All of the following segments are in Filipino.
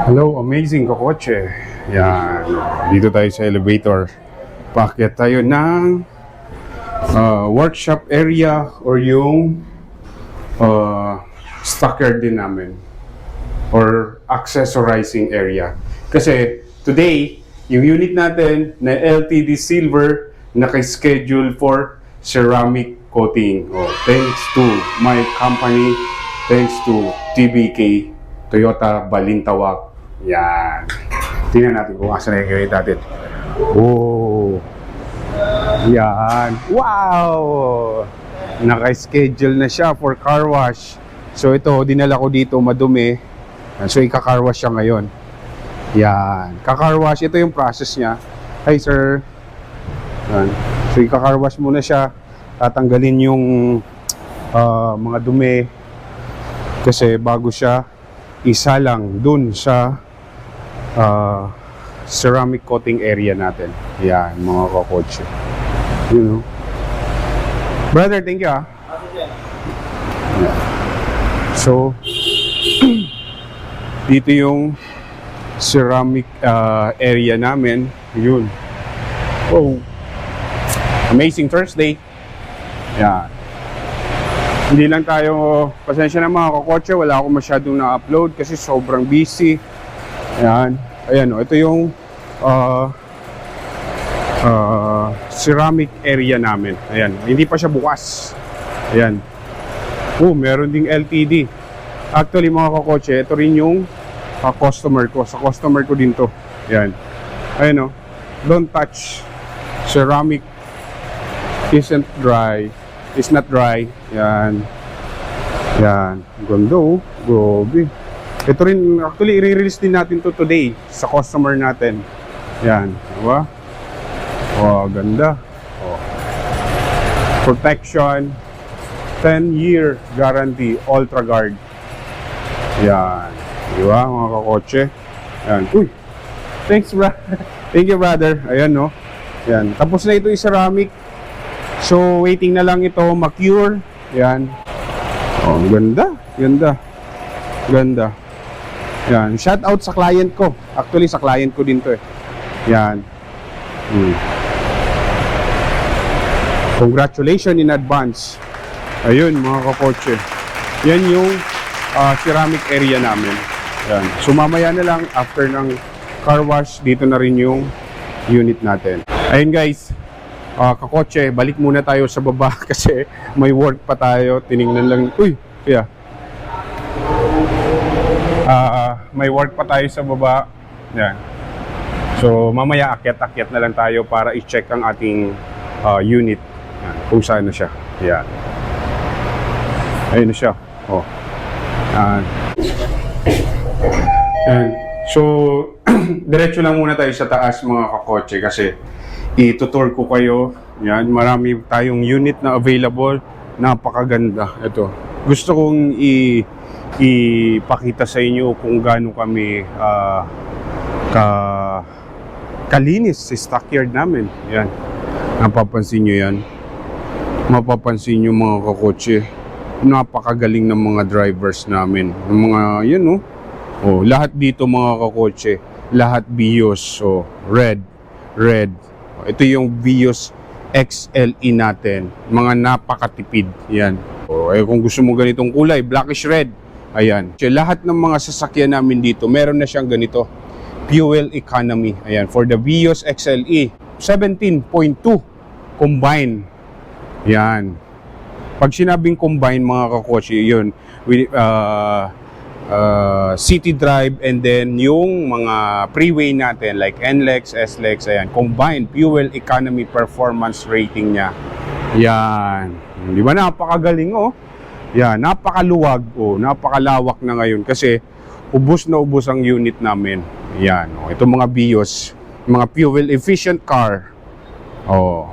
Hello, amazing kokotse. Yan. Dito tayo sa elevator. Paakyat tayo ng workshop area or yung stockyard din namin. Or accessorizing area. Kasi today, yung unit natin na LTD Silver naka-schedule for ceramic coating. Oh, thanks to my company, thanks to TBK, Toyota Balintawak. Yan. Tingnan natin kung asan na yung unit natin. Oh. Yan. Wow! Naka-schedule na siya for car wash. So ito, dinala ko dito madumi. So ika-car wash siya ngayon. Yan. Ka-car wash, ito yung process niya. Hi sir. Yan. So ika-car wash muna siya. Tatanggalin yung mga dumi. Kasi bago siya isa lang dun sa ceramic coating area natin. Yan, mga kokotse. You know. Brother, thank you ah. Yeah. So, dito yung ceramic area namin. Yun. Oh. Amazing Thursday. Yan. Hindi lang tayo, pasensya na mga kokotse, wala akong masyadong na-upload kasi sobrang busy. Ayan. Ayan o, ito yung ceramic area namin. Ayan, hindi pa siya bukas. Ayan. Oh, meron ding LTD. Actually mga kokotse, ito rin yung customer ko. Sa customer ko din to. Ayan. Ayan o, don't touch. Ceramic isn't dry. It's not dry. Yan. Yan. Ganda oh. Gobi. Ito rin, actually, i-release din natin to today sa customer natin. Yan. Diba? Oh, ganda. Oh. Protection. 10-year guarantee. Ultra Guard. Yan. Diba, mga kakotse? Yan. Uy. Thanks, brother. Thank you, brother. Ayan, no? Yan. Tapos na ito yung ceramic. So, waiting na lang ito ma-cure. Yan. Oh, ganda. Ganda. Ganda. Yan. Shout out sa client ko. Actually, sa client ko din to eh. Yan. Congratulations in advance. Ayun, mga kakotse. Yan yung ceramic area namin. Yan. So, mamaya na lang after ng car wash, dito na rin yung unit natin. Ayun guys. Kakotse, balik muna tayo sa baba kasi may work pa tayo. Tiningnan lang, uy, yeah. May work pa tayo sa baba. Yan. So, mamaya akyat-akyat na lang tayo para i-check ang ating unit. Yan, kung saan na siya. Yan. Ayun na siya. Oh. Yan. Yan. So, diretso lang muna tayo sa taas mga kakotse kasi itutur ko kayo. Yan, marami tayong unit na available. Napakaganda. Ito. Gusto kong ipakita sa inyo kung gaano kami kalinis sa stockyard namin. Yan. Napapansin nyo yan. Mapapansin nyo mga kakotse. Napakagaling ng mga drivers namin. Ng mga, yan no. Oh, lahat dito mga kakotse. Lahat Vios. So, red. Ito yung Vios XLE natin. Mga napakatipid. Yan. O, kung gusto mo ganitong kulay, blackish red. Ayan. So, lahat ng mga sasakyan namin dito, meron na siyang ganito. Fuel economy. Ayan. For the Vios XLE, 17.2 combine. Yan. Pag sinabing combine, mga kakotse, yun. City drive and then yung mga freeway natin like NLEX, SLEX, ayan, combined fuel economy performance rating niya. Yan. Di ba napakagaling oh? Yan, napakaluwag oh, napakalawak na ngayon kasi ubos na ubos ang unit namin. Yan, oh, itong mga Vios, mga fuel efficient car. Oh.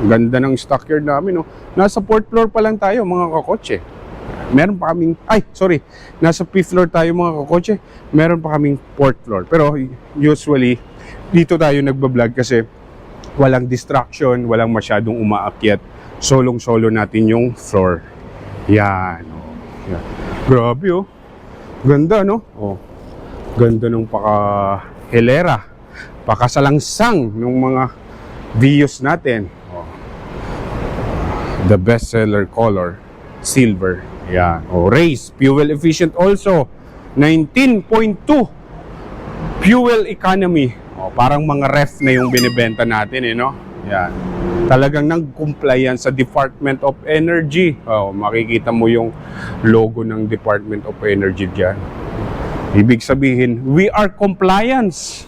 Ganda ng stockyard namin oh. Nasa 4th floor pa lang tayo mga kakotse. Meron pa kaming, nasa 5th floor tayo mga kakotse. Meron pa kaming 4th floor. Pero usually, dito tayo nagbablog kasi walang distraction, walang masyadong umaakyat. Solong-solo natin yung floor. Yan. Yan. Grabe oh. Ganda no? Oh. Ganda ng hilera, pakasalangsang ng mga Vios natin. The bestseller color, silver. Yan. Race, fuel efficient also. 19.2 fuel economy. Parang mga ref na yung binibenta natin, no? Yan. Talagang nag-comply yan sa Department of Energy. Makikita mo yung logo ng Department of Energy diyan. Ibig sabihin, we are compliance.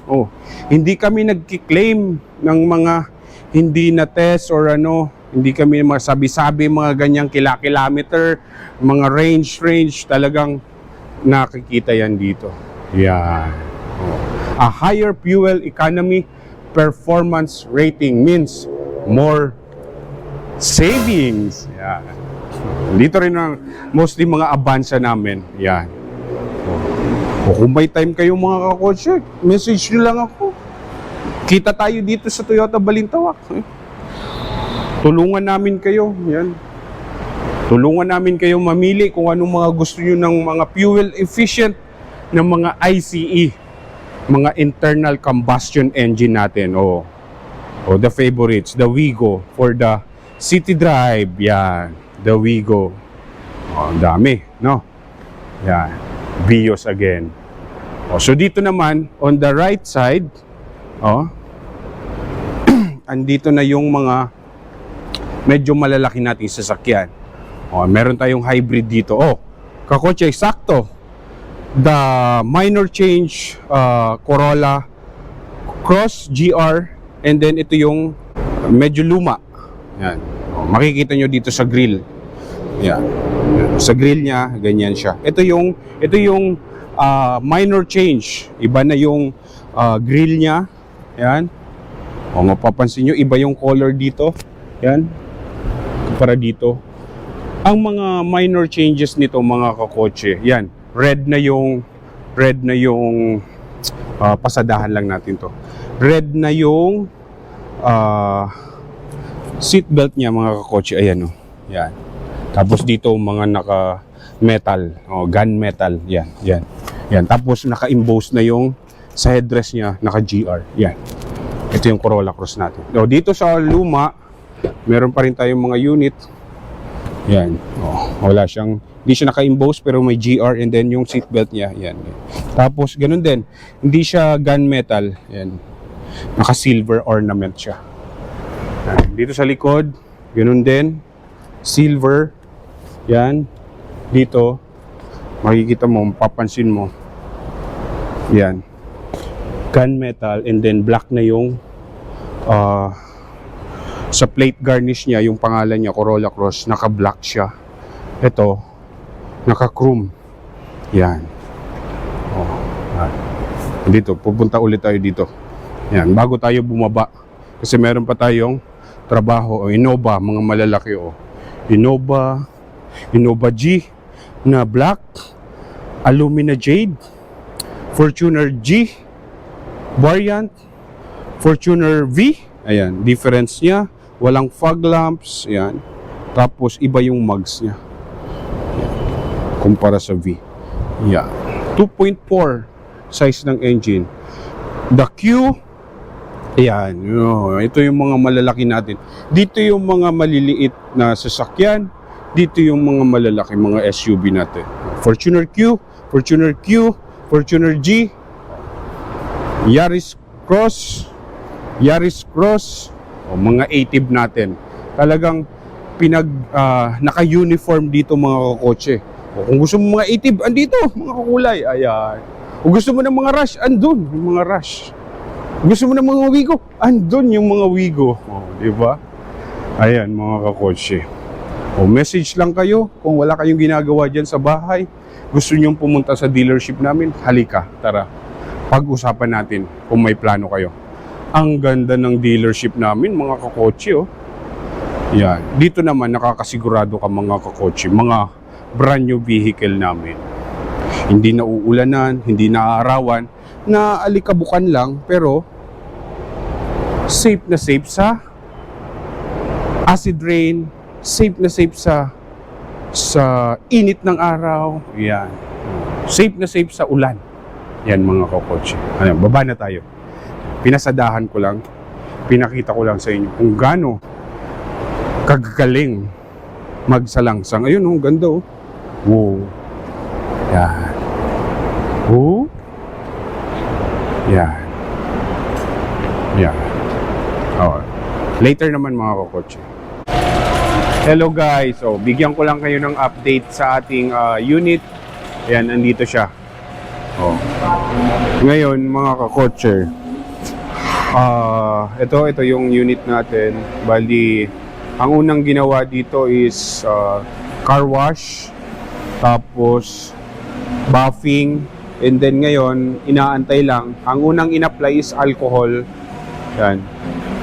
Hindi kami nagki-claim ng mga hindi na test or hindi kami masabi-sabi mga ganyang kilometer, mga range, talagang nakikita yan dito. Yan. A higher fuel economy performance rating means more savings. Yan. Dito rin ang mostly mga Avanza namin. Yan. Kung may time kayo mga kakotse, message nyo lang ako. Kita tayo dito sa Toyota Balintawak. Tulungan namin kayo. Yan. Tulungan namin kayo mamili kung anong mga gusto nyo ng mga fuel efficient ng mga ICE, mga internal combustion engine natin. The favorites, the Wigo for the city drive. Yan, the Wigo. Ang dami, no? Yan, Vios again. So dito naman, on the right side, andito na yung mga medyo malalaki nating sasakyan. Meron tayong hybrid dito. Kakotse, sakto. The minor change Corolla Cross GR, and then ito yung medyo luma. Yan. Makikita nyo dito sa grill. Yan. Sa grill niya, ganyan siya. Ito yung minor change. Iba na yung grill niya. Yan. Mapapansin nyo, iba yung color dito. Yan. Para dito. Ang mga minor changes nito mga kakotse, yan. Red na yung pasadahan lang natin to. Red na yung seat belt niya mga kakotse. Ayan, yan. Tapos dito mga naka metal, gun metal. Yan. Tapos naka-emboss na yung sa headrest niya, naka GR. Yan. Ito yung Corolla Cross natin. Dito sa luma, meron pa rin tayong mga unit. Yan. Wala siyang, hindi siya naka-emboss pero may GR, and then yung seatbelt niya. Yan. Tapos ganun din. Hindi siya gunmetal. Yan. Naka-silver ornament siya. Yan. Dito sa likod, ganun din. Silver. Yan. Dito, makikita mo, papansin mo. Yan. Gunmetal, and then black na yung sa plate garnish niya, yung pangalan niya Corolla Cross, naka-black siya. Ito, naka-chrome. Yan. Dito, pupunta ulit tayo dito. Yan, bago tayo bumaba. Kasi meron pa tayong trabaho. Innova, mga malalaki. Innova G na black. Alumina Jade. Fortuner G variant. Fortuner V. Ayan, difference niya. Walang fog lamps. Ayan. Tapos, iba yung mugs niya. Ayan. Kumpara sa V. Ayan. 2.4 size ng engine. The Q. Ayan. Ito yung mga malalaki natin. Dito yung mga maliliit na sasakyan. Dito yung mga malalaki, mga SUV natin. Fortuner Q. Fortuner Q. Fortuner G. Yaris Cross. Yaris Cross, mga ATIV natin. Talagang naka-uniform dito mga kakotse. Kung gusto mo mga ATIV, andito, mga kakulay. Ayan. Kung gusto mo ng mga Rush, andun, yung mga Rush. Kung gusto mo ng mga Wigo, andun yung mga Wigo. Diba? Ayan, mga kakotse. Message lang kayo kung wala kayong ginagawa dyan sa bahay. Gusto nyong pumunta sa dealership namin, halika, tara. Pag-usapan natin kung may plano kayo. Ang ganda ng dealership namin, mga kakotse, Yan. Dito naman, nakakasigurado ka mga kakotse, mga brand new vehicle namin. Hindi na uulanan, hindi na aarawan, na alikabukan lang, pero safe na safe sa acid rain, safe na safe sa init ng araw. Yan. Safe na safe sa ulan. Yan mga kakotse. Ayan, baba na tayo. Pinasadahan ko lang, pinakita ko lang sa inyo kung gaano kagagaling magsalangsang. Ayun, oh, ganda oh. Wow. Yan. Oh. Yan. Yan. Oh. Later naman mga kakotse. Hello guys. So, bigyan ko lang kayo ng update sa ating unit. Ayan, nandito siya. Oh. Ngayon mga kakotse, ito yung unit natin. Bali, ang unang ginawa dito is car wash, tapos buffing, and then ngayon inaantay lang. Ang unang in-apply is alcohol. Yan.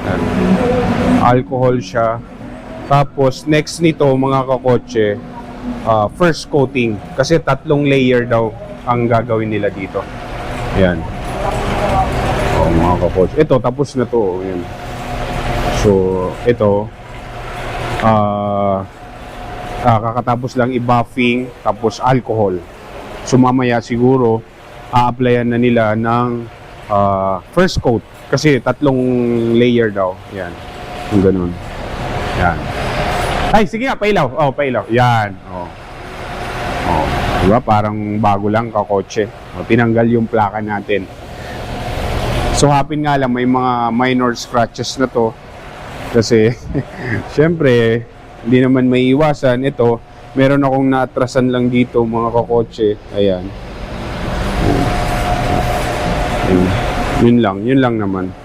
Yan. Alcohol siya. Tapos next nito mga kakotse, first coating. Kasi 3 layer daw ang gagawin nila dito. Yan. Oh, mga kakotse. Ito, tapos na to. Yan. So, ito, kakatapos lang i-buffing, tapos alcohol. So, mamaya siguro, a-applyan na nila ng first coat. Kasi 3 layer daw. Yan. Yung ganun. Yan. Ay, sige nga, pailaw. Oh, pailaw. Yan. Oh. Oh. Diba? Parang bago lang kakotse. Oh, tinanggal yung plaka natin. So, happen nga lang, may mga minor scratches na to. Kasi, syempre, hindi naman may iwasan. Ito, meron akong naatrasan lang dito, mga kakotse. Ayan. Yun lang naman.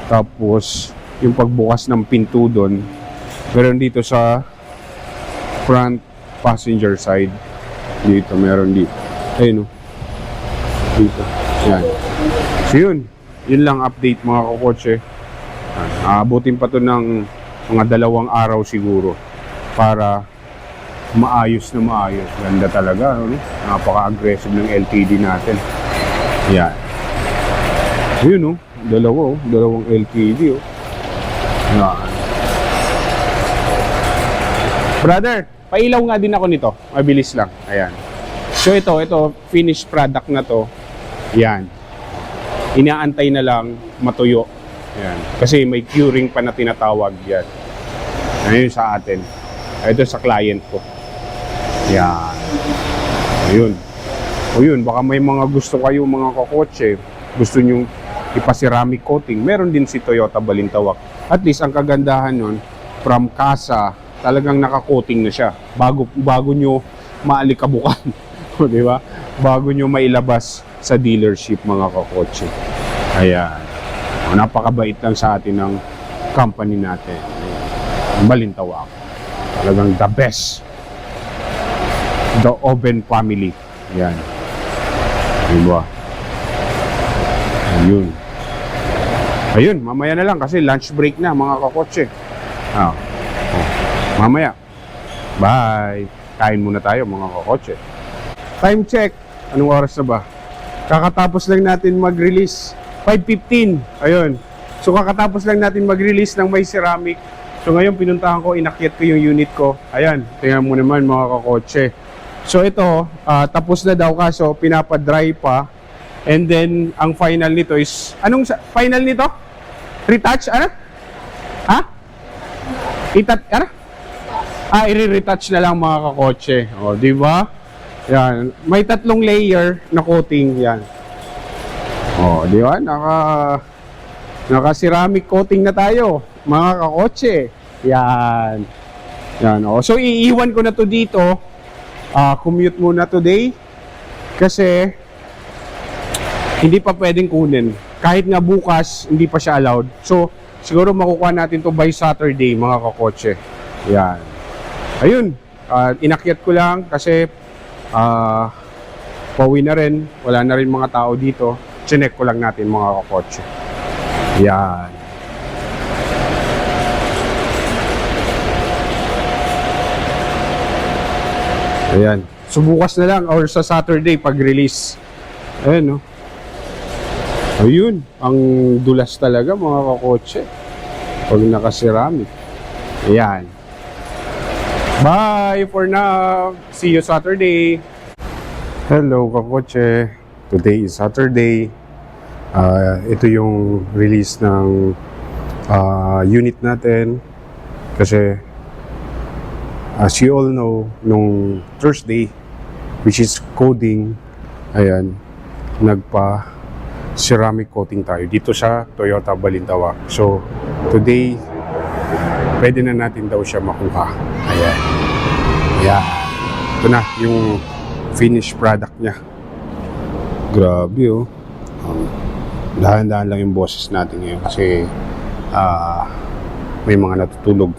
Tapos, yung pagbukas ng pinto doon, meron dito sa front passenger side. Dito, meron dito. Ayun o. Dito. Yan. So yun. Yun lang update mga kakotse. Aabutin pa to ng mga 2 araw siguro para maayos na maayos. Ganda talaga. No? Napaka-aggressive ng LTD natin. Yan. Ayun o. 2 LTD o. Yan. Brother, pailaw nga din ako nito. Mabilis lang. Ayan. So ito, finished product na to. Yan. Inaantay na lang matuyo. Yan. Kasi may curing pa na tinatawag yan. Ayun sa atin. Ito sa client ko. Yan. Ayun. O yun, baka may mga gusto kayo mga kakotse. Gusto nyo ipa-ceramic coating. Meron din si Toyota Balintawak. At least ang kagandahan nun, from kasa, talagang naka-coating na siya bago nyo maalikabukan. Di ba? Bago nyo mailabas sa dealership mga kakotse. Ayan. Napakabait lang sa atin ng company natin. Ayan. Balintawak. Talagang the best. The Oven family. Ayan. Diba? Ayun. Ayun, mamaya na lang kasi lunch break na mga kakotse. Mamaya. Bye. Kain muna tayo mga kakotse. Time check. Anong oras na ba? Kakatapos lang natin mag-release. 5:15. Ayun. So kakatapos lang natin mag-release ng may ceramic. So ngayon pinuntahan ko, inakyat ko yung unit ko. Ayan. Tingnan mo naman mga kakotse. So ito, tapos na daw kaso pinapa-dry pa. And then ang final nito is, anong final nito? Retouch? Ano? Ha? Ano? I-retouch na lang mga kakotse. O, di ba? Yan. May 3 layer na coating. Yan. O, di ba? Naka-ceramic coating na tayo, mga kakotse. Yan. Yan. O, so, iiwan ko na to dito. Commute muna today. Kasi, hindi pa pwedeng kunin. Kahit nga bukas, hindi pa siya allowed. So, siguro makukuha natin to by Saturday, mga kakotse. Yan. Ayun, inakyat ko lang kasi pauwi na rin, wala na rin mga tao dito. Chinek ko lang natin mga kakotse. Yan. Ayan. So bukas na lang or sa Saturday pag-release. Ayan, no? Ayun, ang dulas talaga mga kakotse. Pag naka-ceramic. Ayan. Bye for now. See you Saturday. Hello kakotse. Today is Saturday. Ito yung release ng unit natin. Kasi, as you all know, nung Thursday, which is coding, ayan, ceramic coating tayo dito sa Toyota Balintawak. So, today, pwede na natin daw siya makuha. Ayan. Ayan. Ito na yung finished product niya. Grabe, oh. Dahan-dahan lang yung boses natin ngayon kasi may mga natutulog.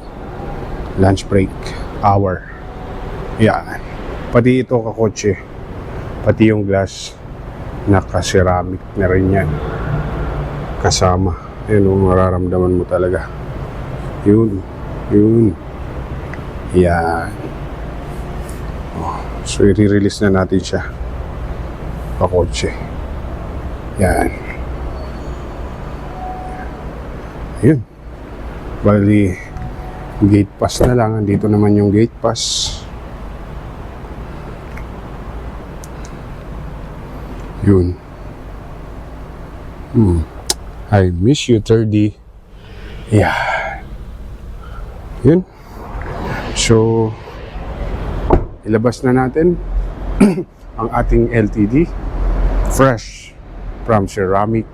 Lunch break hour. Ayan. Pati ito kakotse. Pati yung glass naka-ceramic na rin yan kasama. Yun, mararamdaman mo talaga yun yan. So i-release na natin siya pakotse. Yan, yun, bali gate pass na lang. Andito naman yung gate pass. Yun. I miss you, 30. Yeah. Yun. So, ilabas na natin ang ating LTD. Fresh from ceramic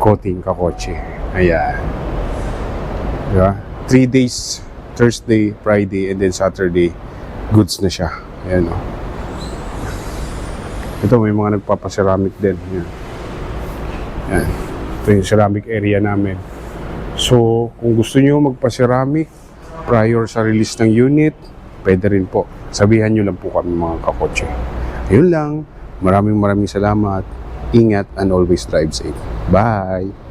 coating kakotse. Ayan. Diba? 3 days. Thursday, Friday, and then Saturday. Goods na siya. Ayan, o. Ito, may mga nagpapaceramic din. Yan. Yan. Ito yung ceramic area namin. So, kung gusto nyo magpa-ceramic prior sa release ng unit, pwede rin po. Sabihan nyo lang po kami mga kakotse. Ayun lang. Maraming salamat. Ingat and always drive safe. Bye!